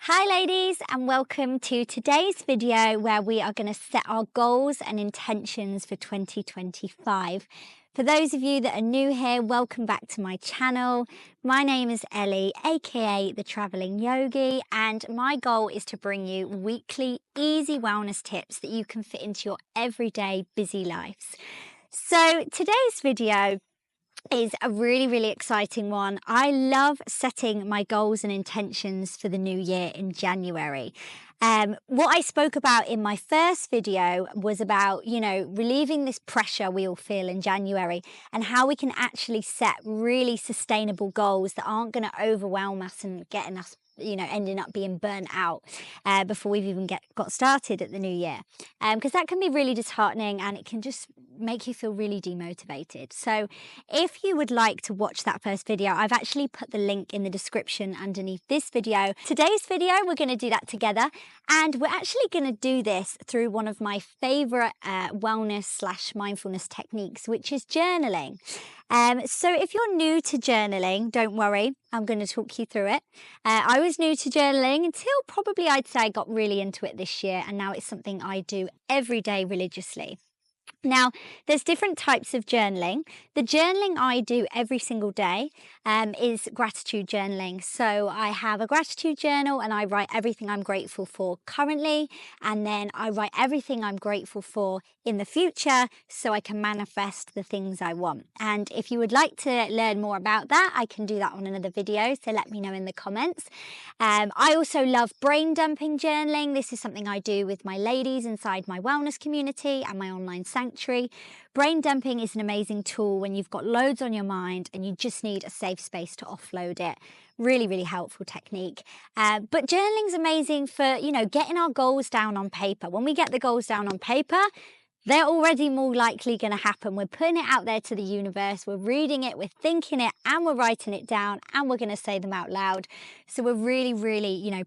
Hi ladies, and welcome to today's video where we are going to set our goals and intentions for 2025. For those of you that are new here, welcome back to my channel. My name is Ellie, aka the Traveling Yogi, and my goal is to bring you weekly easy wellness tips that you can fit into your everyday busy lives. So today's video is a really exciting one. I love setting my goals and intentions for the new year in January. What I spoke about in my first video was about, relieving this pressure we all feel in January and how we can actually set really sustainable goals that aren't going to overwhelm us and getting us ending up being burnt out before we've even got started at the new year, because that can be really disheartening and it can just make you feel really demotivated. So if you would like to watch that first video, I've actually put the link in the description underneath this video. Today's video, we're going to do that together, and we're actually going to do this through one of my favorite wellness/mindfulness techniques, which is journaling. So if you're new to journaling, don't worry, I'm going to talk you through it. I was new to journaling until probably I'd say I got really into it this year, and now it's something I do every day religiously. Now, there's different types of journaling. The journaling I do every single day is gratitude journaling. So I have a gratitude journal and I write everything I'm grateful for currently, and then I write everything I'm grateful for in the future so I can manifest the things I want. And if you would like to learn more about that, I can do that on another video, so let me know in the comments. I also love brain dumping journaling. This is something I do with my ladies inside my wellness community and my online sanctuary. Brain dumping is an amazing tool when you've got loads on your mind and you just need a safe space to offload it. Really helpful technique. But journaling's amazing for, getting our goals down on paper. When we get the goals down on paper, they're already more likely going to happen. We're putting it out there to the universe, we're reading it, we're thinking it, and we're writing it down, and we're going to say them out loud. So we're really,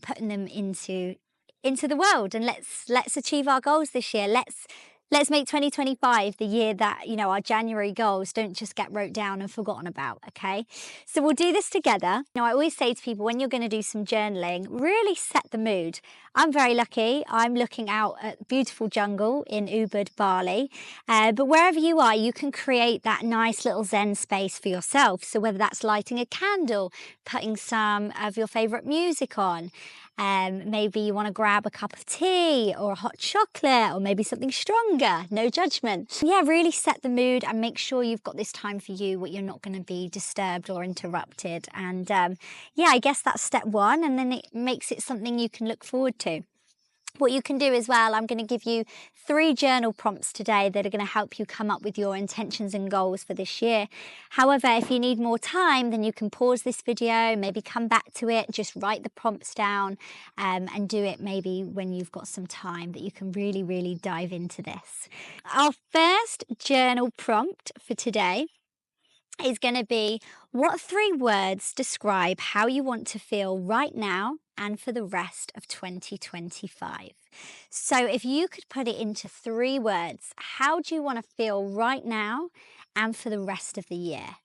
putting them into the world. And let's achieve our goals this year. Let's make 2025 the year that, our January goals don't just get wrote down and forgotten about, okay? So we'll do this together. Now, I always say to people, when you're going to do some journaling, really set the mood. I'm very lucky. I'm looking out at beautiful jungle in Ubud, Bali. But wherever you are, you can create that nice little Zen space for yourself. So whether that's lighting a candle, putting some of your favorite music on, maybe you want to grab a cup of tea or a hot chocolate or maybe something stronger, no judgment. Yeah, really set the mood and make sure you've got this time for you where you're not going to be disturbed or interrupted. And yeah, I guess that's step one, and then it makes it something you can look forward to. What you can do as well, I'm going to give you 3 journal prompts today that are going to help you come up with your intentions and goals for this year. However, if you need more time, then you can pause this video, maybe come back to it, just write the prompts down, and do it maybe when you've got some time that you can really dive into this. Our first journal prompt for today is going to be, what 3 words describe how you want to feel right now and for the rest of 2025? So if you could put it into 3 words, how do you want to feel right now and for the rest of the year?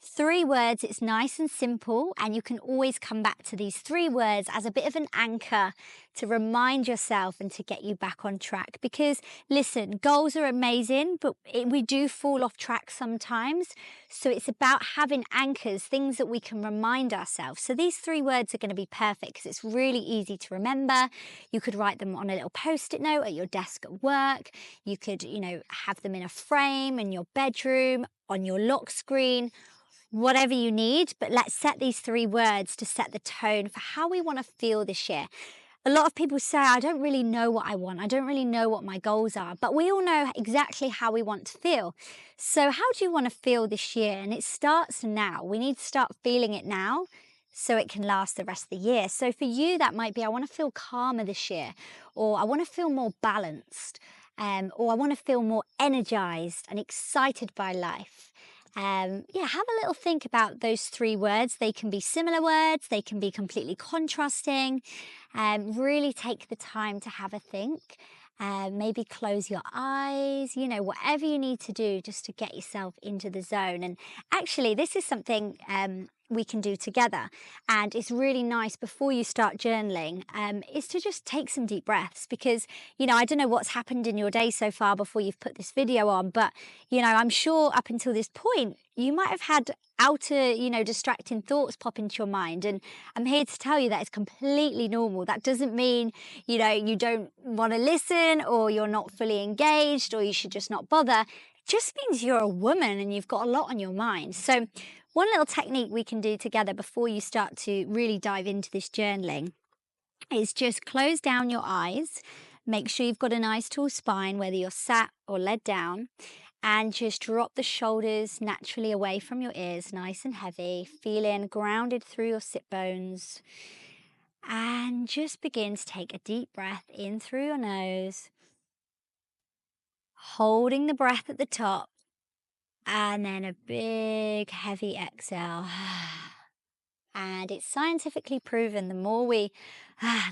3 words, it's nice and simple, and you can always come back to these 3 words as a bit of an anchor to remind yourself and to get you back on track. Because listen, goals are amazing, but we do fall off track sometimes. So it's about having anchors, things that we can remind ourselves. So these 3 words are going to be perfect because it's really easy to remember. You could write them on a little post-it note at your desk at work. You could, have them in a frame in your bedroom, on your lock screen, whatever you need. But let's set these 3 words to set the tone for how we want to feel this year. A lot of people say, I don't really know what I want. I don't really know what my goals are. But we all know exactly how we want to feel. So how do you want to feel this year? And it starts now. We need to start feeling it now so it can last the rest of the year. So for you, that might be, I want to feel calmer this year, or I want to feel more balanced, or I want to feel more energized and excited by life. Have a little think about those 3 words. They can be similar words, they can be completely contrasting. Really take the time to have a think. Maybe close your eyes, whatever you need to do just to get yourself into the zone. And actually, this is something we can do together, and it's really nice before you start journaling, is to just take some deep breaths, because, you know, I don't know what's happened in your day so far before you've put this video on, but, you know, I'm sure up until this point, you might have had outer, you know, distracting thoughts pop into your mind. And I'm here to tell you that it's completely normal. That doesn't mean, you know, you don't want to listen, or you're not fully engaged, or you should just not bother. It just means you're a woman and you've got a lot on your mind. So one little technique we can do together before you start to really dive into this journaling is just close down your eyes. Make sure you've got a nice tall spine, whether you're sat or led down, and just drop the shoulders naturally away from your ears, nice and heavy, feeling grounded through your sit bones. And just begin to take a deep breath in through your nose, holding the breath at the top, and then a big heavy exhale. And it's scientifically proven the more we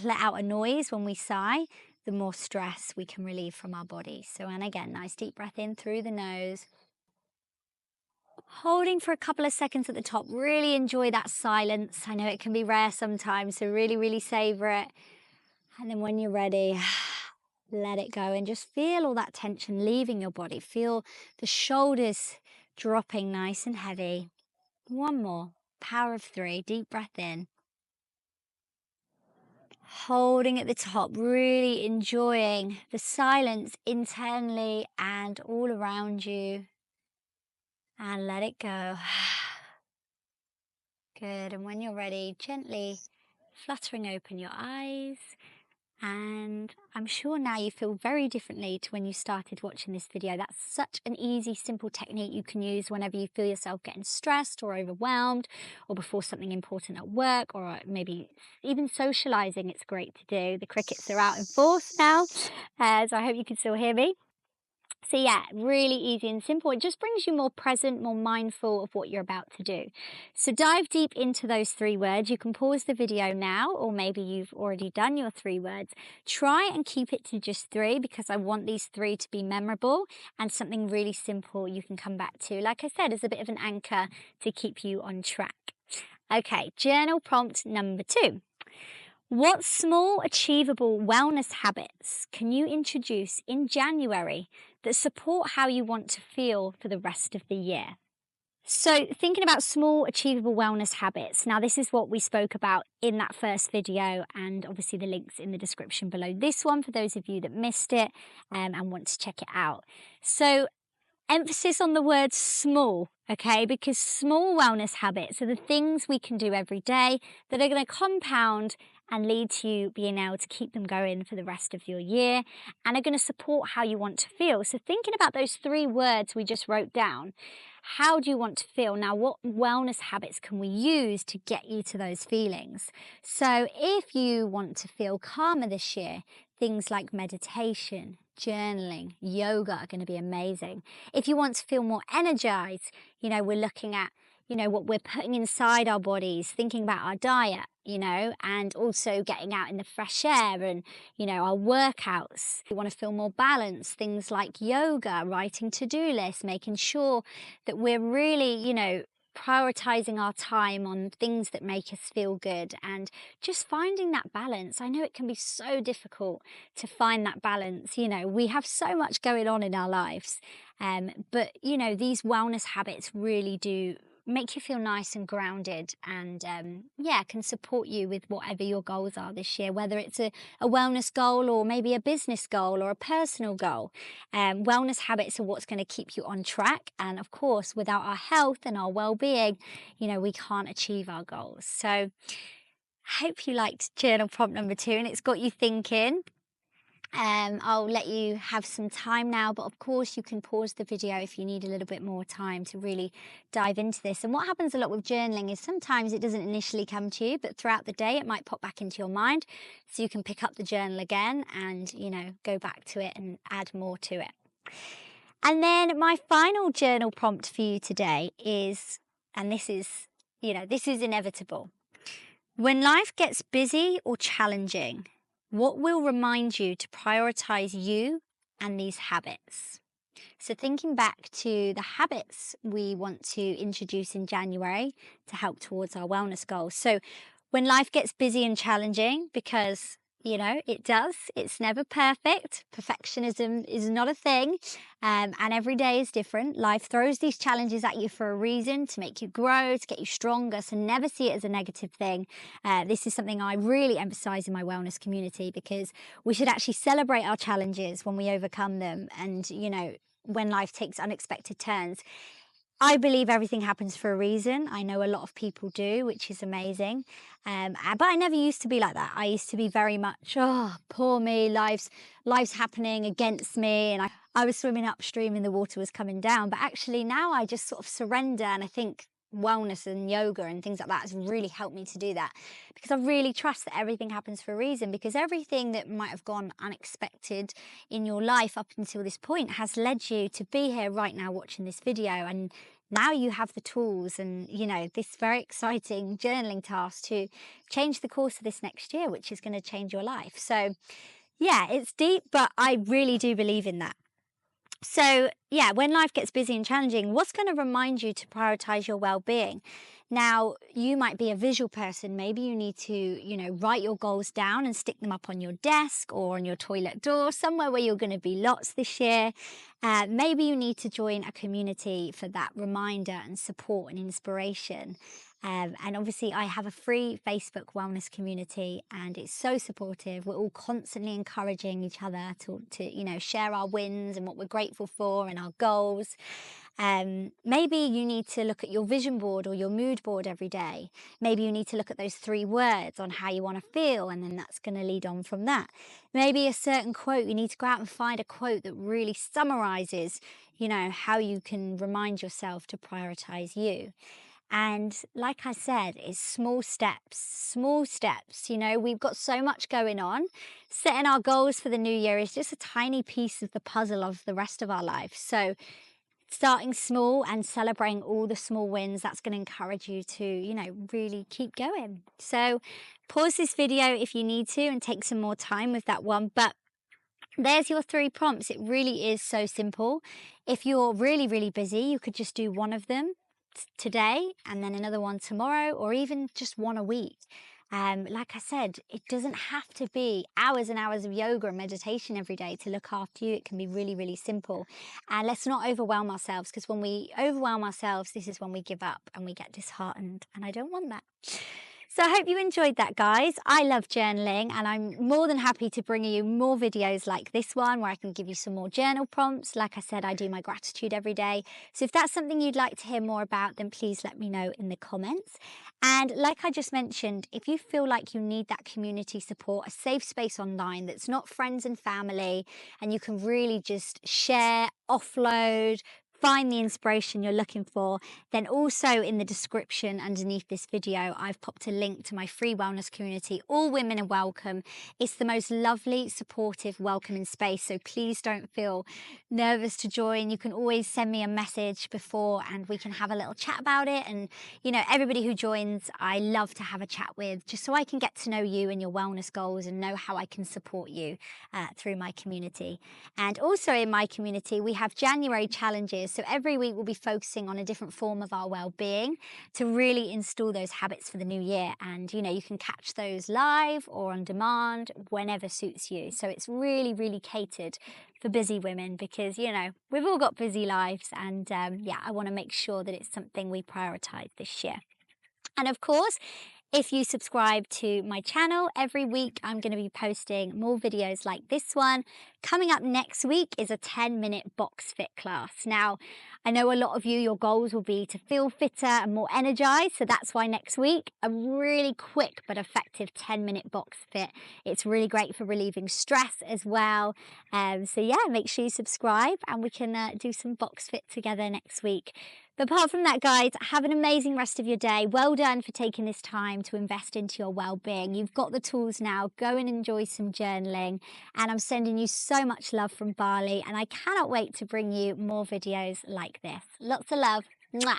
let out a noise when we sigh, the more stress we can relieve from our body. So, and again, nice deep breath in through the nose, holding for a couple of seconds at the top. Really enjoy that silence. I know it can be rare sometimes, so really, really savor it. And then when you're ready, let it go and just feel all that tension leaving your body. Feel the shoulders dropping nice and heavy. One more. Power of 3. Deep breath in. Holding at the top, really enjoying the silence internally and all around you. And let it go. Good. And when you're ready, gently fluttering open your eyes. And I'm sure now you feel very differently to when you started watching this video. That's such an easy, simple technique you can use whenever you feel yourself getting stressed or overwhelmed, or before something important at work, or maybe even socializing. It's great to do. The crickets are out in force now, so I hope you can still hear me. So yeah, really easy and simple. It just brings you more present, more mindful of what you're about to do. So dive deep into those 3 words. You can pause the video now, or maybe you've already done your 3 words. Try and keep it to just 3, because I want these 3 to be memorable and something really simple you can come back to. Like I said, as a bit of an anchor to keep you on track. Okay, journal prompt number 2. What small, achievable wellness habits can you introduce in January that support how you want to feel for the rest of the year? So thinking about small, achievable wellness habits. Now, this is what we spoke about in that first video, and obviously the link's in the description below this one for those of you that missed it and want to check it out. So emphasis on the word small, okay? Because small wellness habits are the things we can do every day that are going to compound and lead to you being able to keep them going for the rest of your year, and are going to support how you want to feel. So thinking about those 3 words we just wrote down, how do you want to feel? Now, what wellness habits can we use to get you to those feelings? So if you want to feel calmer this year, things like meditation, journaling, yoga are going to be amazing. If you want to feel more energized, you know, we're looking at, you know, what we're putting inside our bodies, thinking about our diet, you know, and also getting out in the fresh air and, you know, our workouts. If you want to feel more balanced, things like yoga, writing to-do lists, making sure that we're really, you know, prioritizing our time on things that make us feel good, and just finding that balance. I know it can be so difficult to find that balance. You know, we have so much going on in our lives, but, you know, these wellness habits really do make you feel nice and grounded, and yeah, can support you with whatever your goals are this year, whether it's a wellness goal, or maybe a business goal, or a personal goal. Wellness habits are what's going to keep you on track, and of course, without our health and our well-being, you know, we can't achieve our goals. So I hope you liked journal prompt number 2 and it's got you thinking. I'll let you have some time now, but of course you can pause the video if you need a little bit more time to really dive into this. And what happens a lot with journaling is sometimes it doesn't initially come to you, but throughout the day it might pop back into your mind, so you can pick up the journal again and, you know, go back to it and add more to it. And then my final journal prompt for you today is, and this is, you know, this is inevitable. When life gets busy or challenging, what will remind you to prioritize you and these habits? So thinking back to the habits we want to introduce in January to help towards our wellness goals. So when life gets busy and challenging, because it does, it's never perfect. Perfectionism is not a thing, and every day is different. Life throws these challenges at you for a reason, to make you grow, to get you stronger. So never see it as a negative thing. This is something I really emphasize in my wellness community, because we should actually celebrate our challenges when we overcome them, and when life takes unexpected turns. I believe everything happens for a reason. I know a lot of people do, which is amazing. But I never used to be like that. I used to be very much, oh, poor me, life's happening against me. And I was swimming upstream and the water was coming down. But actually now I just sort of surrender. And I think wellness and yoga and things like that has really helped me to do that, because I really trust that everything happens for a reason, because everything that might have gone unexpected in your life up until this point has led you to be here right now watching this video. And now you have the tools and, this very exciting journaling task to change the course of this next year, which is going to change your life. So yeah, it's deep, but I really do believe in that. So yeah, when life gets busy and challenging, what's going to remind you to prioritize your well-being? Now, you might be a visual person. Maybe you need to, write your goals down and stick them up on your desk or on your toilet door, somewhere where you're going to be lots this year. Maybe you need to join a community for that reminder and support and inspiration. And obviously I have a free Facebook wellness community, and it's so supportive. We're all constantly encouraging each other to share our wins and what we're grateful for and our goals. Maybe you need to look at your vision board or your mood board every day. Maybe you need to look at those 3 words on how you want to feel, and then that's going to lead on from that. Maybe a certain quote, you need to go out and find a quote that really summarizes, how you can remind yourself to prioritize you. And like I said, it's small steps, small steps. We've got so much going on. Setting our goals for the new year is just a tiny piece of the puzzle of the rest of our life. So starting small and celebrating all the small wins, that's going to encourage you to, really keep going. So pause this video if you need to and take some more time with that one. But there's your 3 prompts. It really is so simple. If you're really, really busy, you could just do one of them today and then another one tomorrow, or even just one a week. Like I said, it doesn't have to be hours and hours of yoga and meditation every day to look after you. It can be really, really simple. And let's not overwhelm ourselves, because when we overwhelm ourselves, this is when we give up and we get disheartened, and I don't want that. So I hope you enjoyed that, guys. I love journaling, and I'm more than happy to bring you more videos like this one where I can give you some more journal prompts. Like I said, I do my gratitude every day. So if that's something you'd like to hear more about, then please let me know in the comments. And like I just mentioned, if you feel like you need that community support, a safe space online that's not friends and family, and you can really just share, offload, find the inspiration you're looking for, then also in the description underneath this video, I've popped a link to my free wellness community. All women are welcome. It's the most lovely, supportive, welcoming space. So please don't feel nervous to join. You can always send me a message before and we can have a little chat about it. And, everybody who joins, I love to have a chat with, just so I can get to know you and your wellness goals and know how I can support you through my community. And also in my community, we have January challenges. So every week we'll be focusing on a different form of our well-being to really install those habits for the new year. And, you can catch those live or on demand whenever suits you. So it's really, really catered for busy women, because, we've all got busy lives. And I want to make sure that it's something we prioritize this year. And of course, if you subscribe to my channel, every week I'm going to be posting more videos like this one. Coming up next week is a 10-minute box fit class. Now, I know a lot of you, your goals will be to feel fitter and more energized. So that's why next week, a really quick but effective 10-minute box fit. It's really great for relieving stress as well. So yeah, make sure you subscribe and we can do some box fit together next week. But apart from that, guys, have an amazing rest of your day. Well done for taking this time to invest into your well-being. You've got the tools now. Go and enjoy some journaling. And I'm sending you so much love from Bali. And I cannot wait to bring you more videos like this. Lots of love. Mwah.